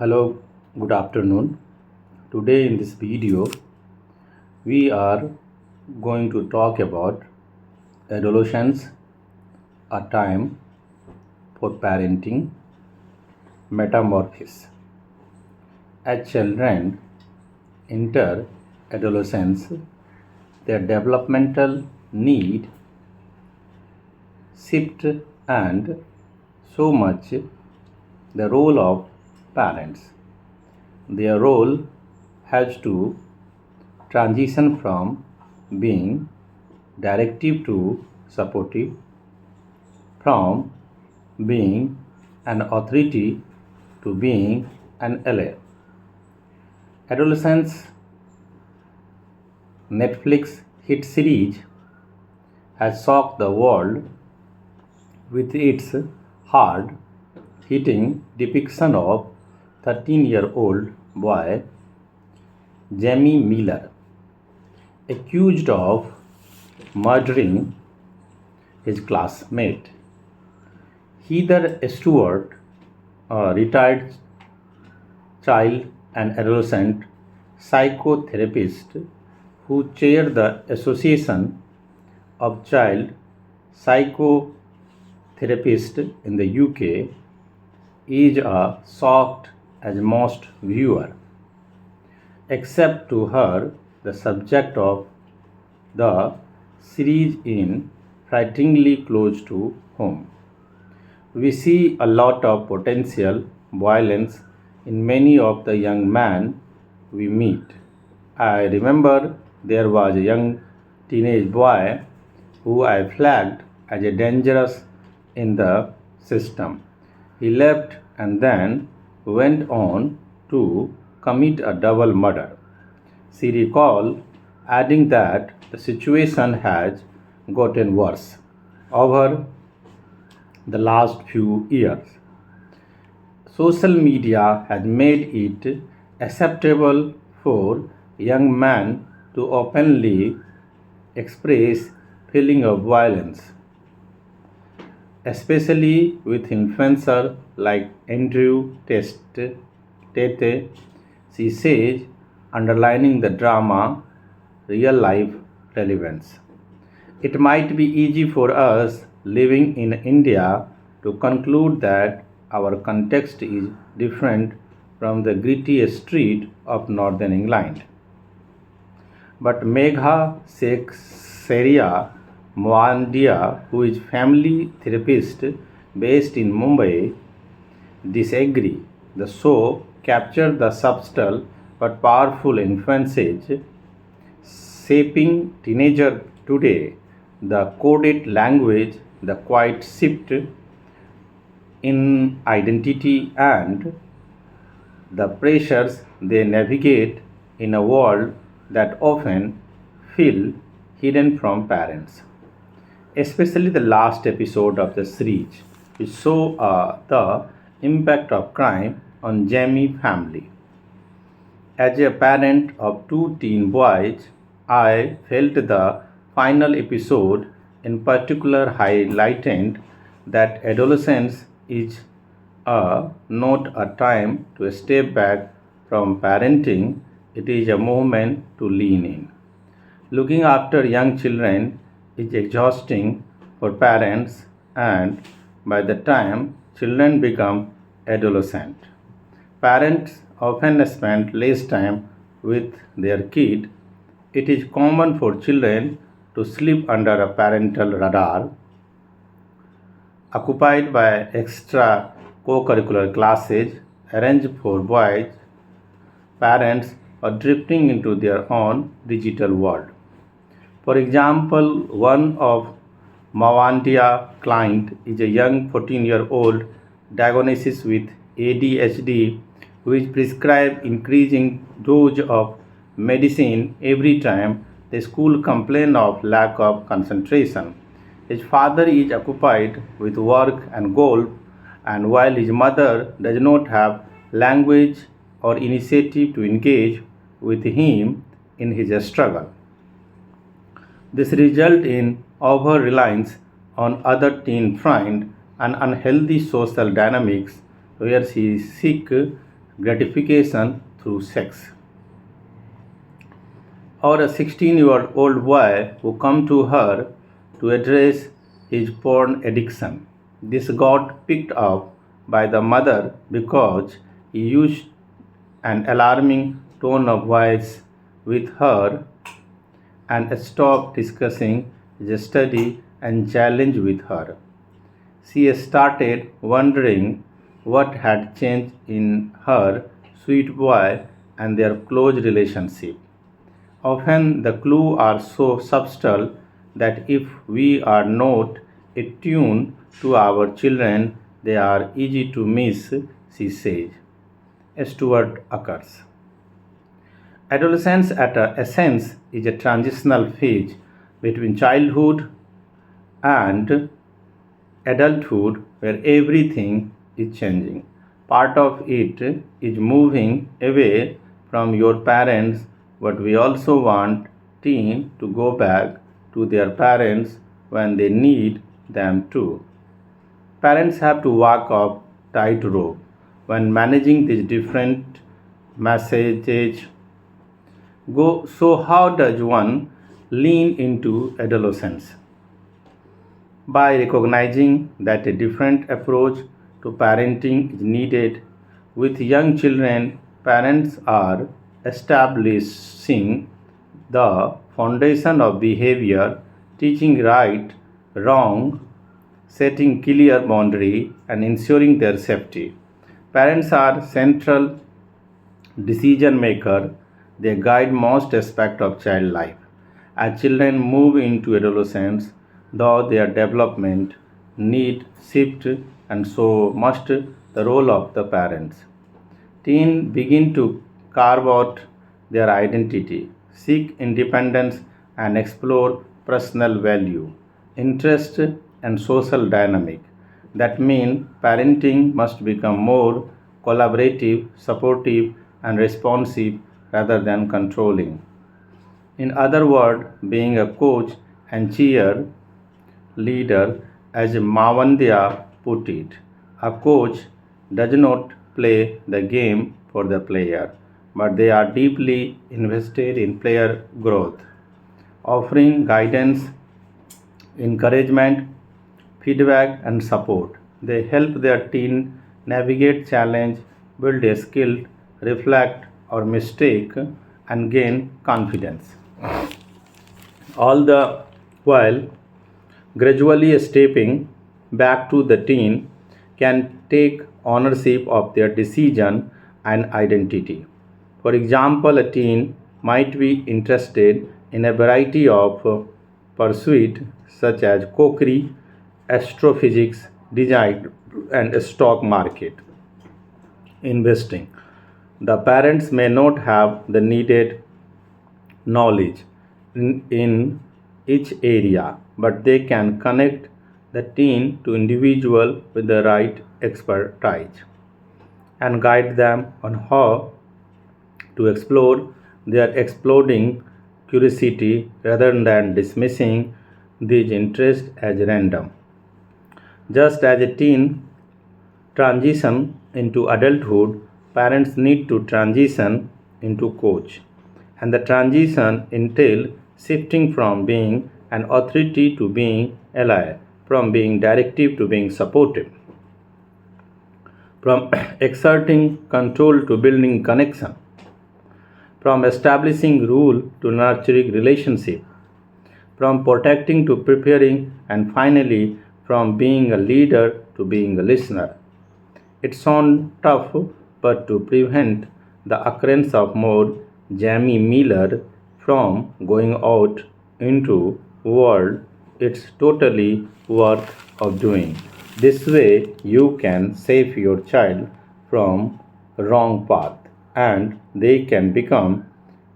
Hello, good afternoon. Today in this video, we are going to talk about adolescence, a time for parenting, metamorphosis. As children enter adolescence, their developmental need shift and so much the role of parents. Their role has to transition from being directive to supportive, from being an authority to being an ally. Adolescence Netflix hit series has shocked the world with its hard hitting depiction of 13-year-old boy Jamie Miller, accused of murdering his classmate. Heather Stewart, a retired child and adolescent psychotherapist who chaired the Association of Child Psychotherapists in the UK, is as shocked as most viewers. Except to her, the subject of the series is frighteningly close to home. We see a lot of potential violence in many of the young men we meet. I remember there was a young teenage boy who I flagged as a dangerous in the system. He left and then went on to commit a double murder. She recalled, adding that the situation has gotten worse over the last few years. Social media has made it acceptable for young men to openly express feelings of violence, especially with influencers like Andrew Tate. She says, underlining the drama, real life relevance. It might be easy for us living in India to conclude that our context is different from the gritty street of northern England. But Megha Seria Mohandia, who is family therapist based in Mumbai, disagree. The show captured the subtle but powerful influences shaping teenagers today, the coded language, the quiet shift in identity, and the pressures they navigate in a world that often feel hidden from parents. Especially the last episode of the series, which show the impact of crime on Jamie family. As a parent of two teen boys, I felt the final episode in particular highlighted that adolescence is not a time to step back from parenting, it is a moment to lean in. Looking after young children is exhausting for parents, and by the time children become adolescent, parents often spend less time with their kid. It is common for children to slip under a parental radar, occupied by extra co-curricular classes arranged for boys, parents are drifting into their own digital world. For example, one of Mawandia client is a young 14-year-old diagnosed with ADHD who is prescribed increasing dose of medicine every time the school complains of lack of concentration. His father is occupied with work and golf, and while his mother does not have language or initiative to engage with him in his struggle. This results in over-reliance on other teen friends and unhealthy social dynamics where she seeks gratification through sex. Or a 16-year-old boy who come to her to address his porn addiction. This got picked up by the mother because he used an alarming tone of voice with her and stopped discussing the study and challenge with her. She started wondering what had changed in her sweet boy and their close relationship. Often the clues are so subtle that if we are not attuned to our children, they are easy to miss, she says. Stuart occurs. Adolescence, at a essence, is a transitional phase between childhood and adulthood where everything is changing. Part of it is moving away from your parents, but we also want teens to go back to their parents when they need them to. Parents have to walk a tightrope when managing these different messages. So how does one lean into adolescence? By recognizing that a different approach to parenting is needed. With young children, parents are establishing the foundation of behavior, teaching right, wrong, setting clear boundary, and ensuring their safety. Parents are central decision maker. They guide most aspects of child life. As children move into adolescence, though their development need shift and so must the role of the parents. Teens begin to carve out their identity, seek independence and explore personal value, interest and social dynamic. That means parenting must become more collaborative, supportive and responsive rather than controlling. In other words, being a coach and cheer leader, as Mavandya put it. A coach does not play the game for the player, but they are deeply invested in player growth, offering guidance, encouragement, feedback, and support. They help their teen navigate challenge, build a skill, reflect or mistake, and gain confidence. All the while gradually stepping back to the teen can take ownership of their decision and identity. For example, a teen might be interested in a variety of pursuits such as cookery, astrophysics, design, and stock market investing. The parents may not have the needed knowledge in each area, but they can connect the teen to individual with the right expertise and guide them on how to explore their exploding curiosity rather than dismissing these interests as random. Just as a teen transition into adulthood, parents need to transition into coach. And the transition entails shifting from being an authority to being ally, from being directive to being supportive, from exerting control to building connection, from establishing rule to nurturing relationship, from protecting to preparing, and finally from being a leader to being a listener. It sounds tough, but to prevent the occurrence of more Jamie Miller from going out into world, it's totally worth of doing. This way you can save your child from wrong path and they can become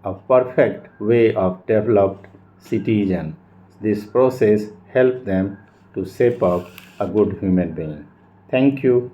a perfect way of developed citizen. This process helps them to shape up a good human being. Thank you.